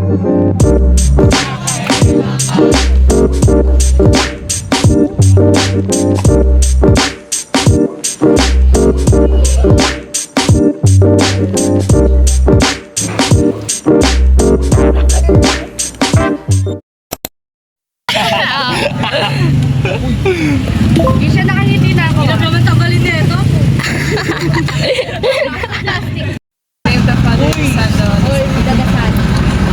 Hindi siya nakangiti na ako. Hindi naman tanggalin na ito. Name the Father, the Son, the Holy Spirit.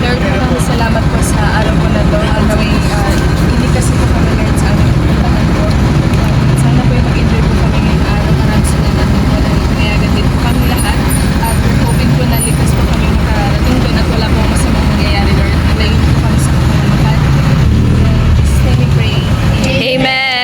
Lord, maraming salamat po sa araw po na to. Hindi kasi po kami ngayon sa aming pagkakan po. Sana po yung mag-enjoy po kami ngayong araw. Maraming salamat po na pinayagan din po kami lahat. At we're hoping po na likas po kami makarating doon at wala po masamang mangyayari, Lord. Nalayin po kami sa kapamamakan. Just let me pray. Amen!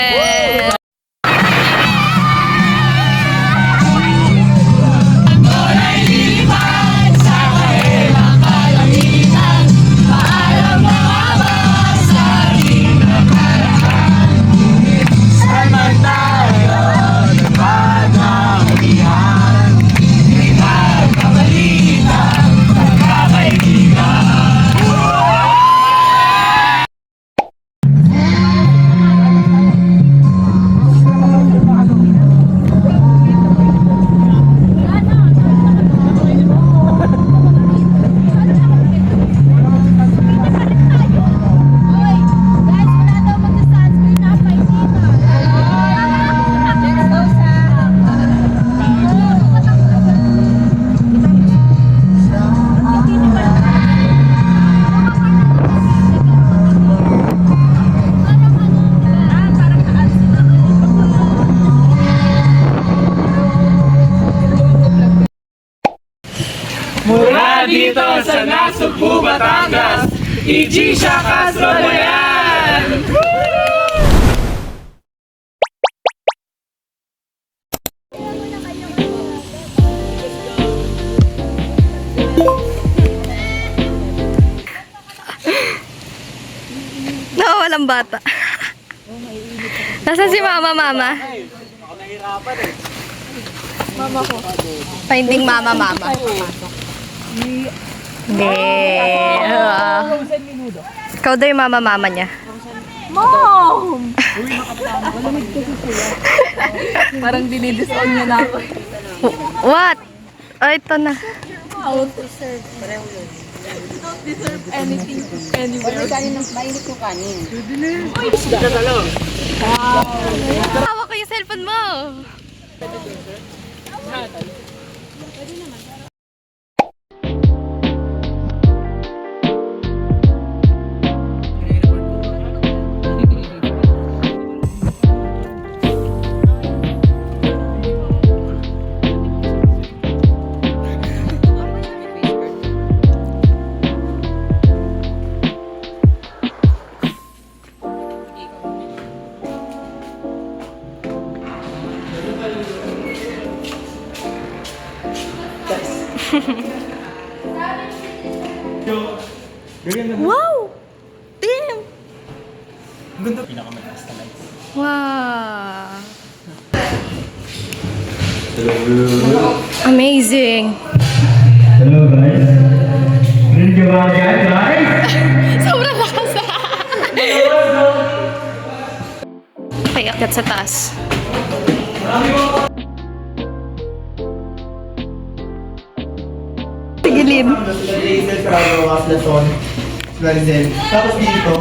Mula dito sa Nasugbu, Batangas, Ijisha Castro na yan! Nawawalang bata. Nasaan si mama? Ako nahirapan eh. Finding mama. Hindi. Ikaw daw yung mama niya. Mom! Parang dinidisown niya na ako. What? Ay, ito na. Don't deserve anything anywhere. Mainit yung kanin. Hawak ko yung cellphone mo. Wow! Damn! Ang ganda. Pinakamataas na lights. Wow! Amazing! Hello guys. Rin ka ba dyan guys? Sobrang lakas ah! Okay, akyat sa taas. Tigilin. Laser sa Rojas Lason. Tapos dito,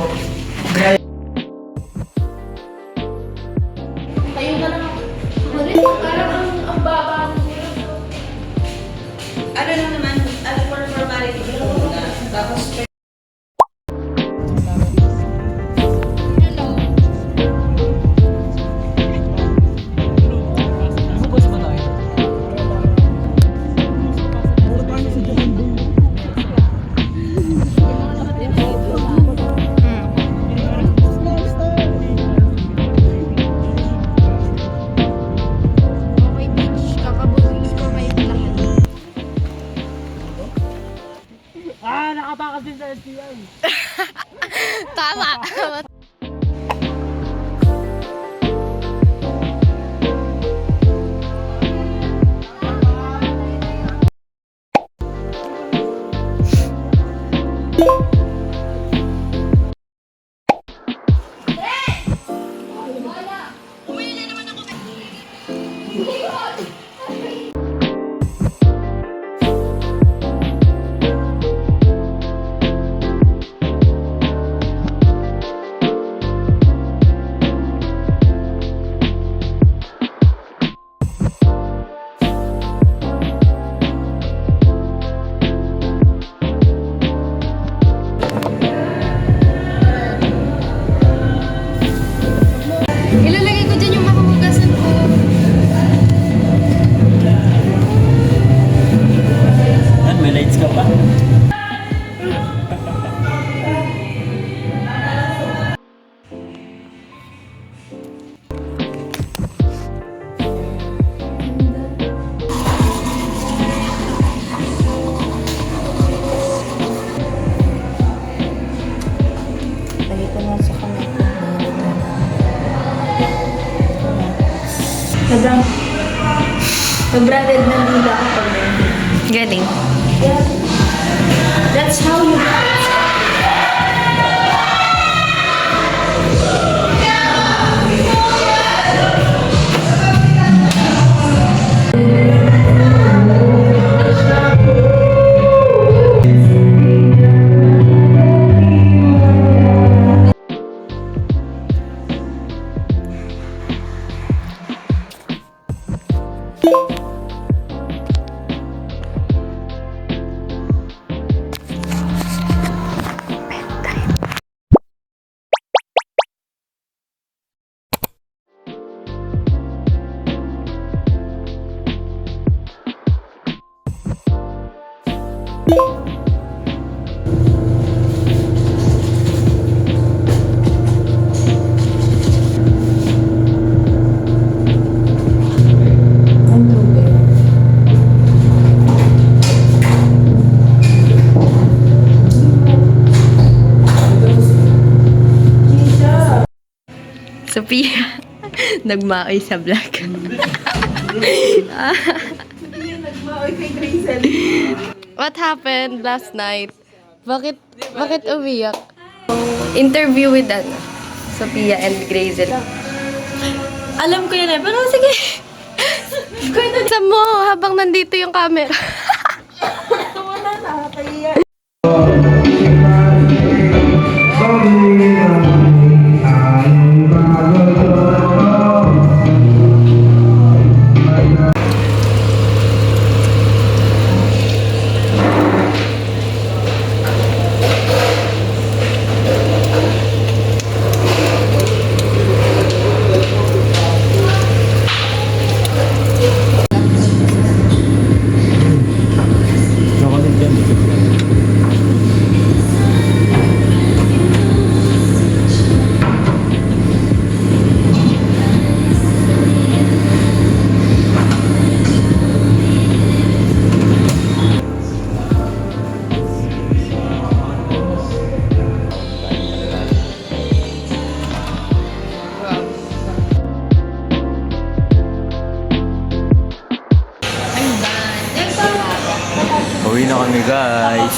Ano lang naman, as for formality muna. Tapos, nakatakas din sa STI. Tama! Thank you. Sobrang red ng dila ko pag Galing. That's how you Sophia, nagmaoy sa vlog. What happened last night? Bakit umiyak? Interview with Sophia and Grazel. Alam ko yun eh, pero sige. Kwento mo habang nandito yung camera. Uwi na kami, guys.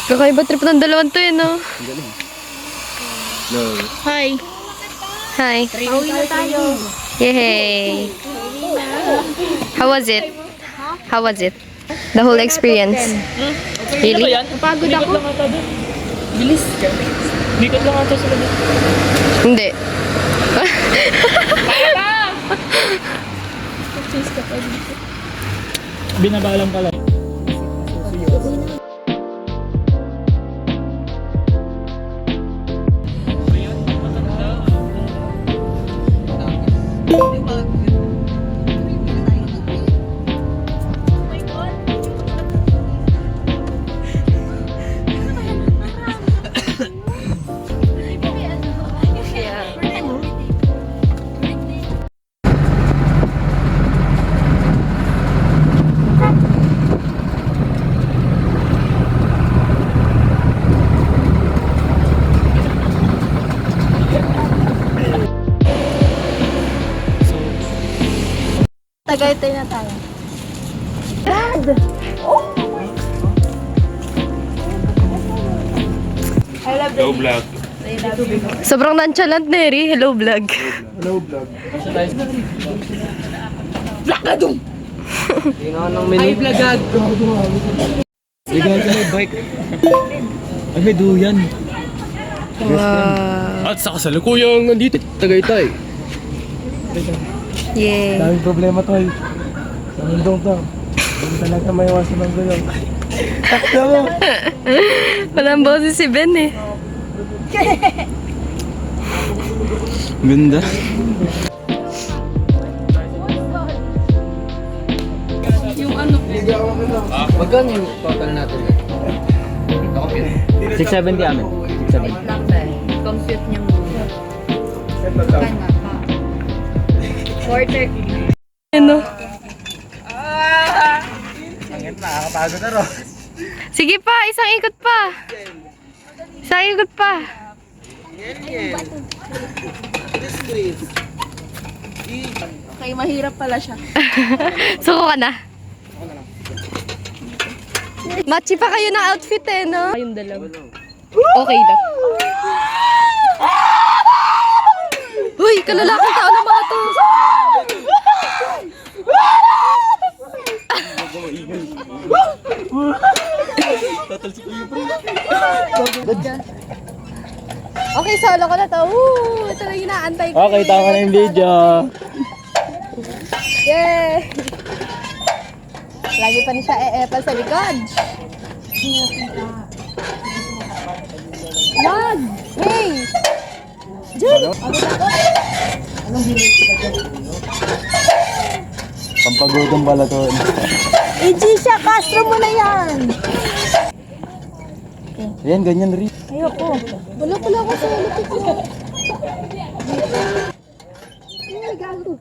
Kakaiba trip ng dalawang to yun, no? Hi. Hi. Pauwi na tayo. Yay. How was it? How was it? The whole experience? Really? Napagod ako. Bigat lang ata sa labas. Hindi. Binabalam ka lang. Tagaytay na tayo. Go vlog. Sobrang nonchalant, Neri. Hello, vlog. Hello, vlog. Ay, vlogag. Ligaw ka may bike. Ay, may duyan. Wow. At sa kasalukuyang nandito, Tagaytay. Yay. Daming problema, tol. Sa mundong to. Hindi talaga may iwasan ng gulo. Takta mo! Walang boses si Ben eh. Ganda. Magkano yung total natin? 670 amin. 670. Lang ba? Compute niya muna. Kanya pa. 430. Ano? Nakakapagod na ron. Sige pa, isang ikot pa. Isang ikot pa. Okay, mahirap pala siya. Suko ka na. Matchy pa kayo ng outfit eh, no? Kayong dalawa. Okay daw. Uy, kalalaking tao ng mga to. Okay, solo ko na to. Woo! Ito na yung inaantay ko. Okay, tama na yung video. Yay! Lagi pa niya siya e-epal sa likod. Mag! Hey! Jun! Pampagutom pala to. Siya, Castro mo na yan! Ayan, ganyan rin. Ayoko. Wala pala ako sa lapit mo. Ay, gago.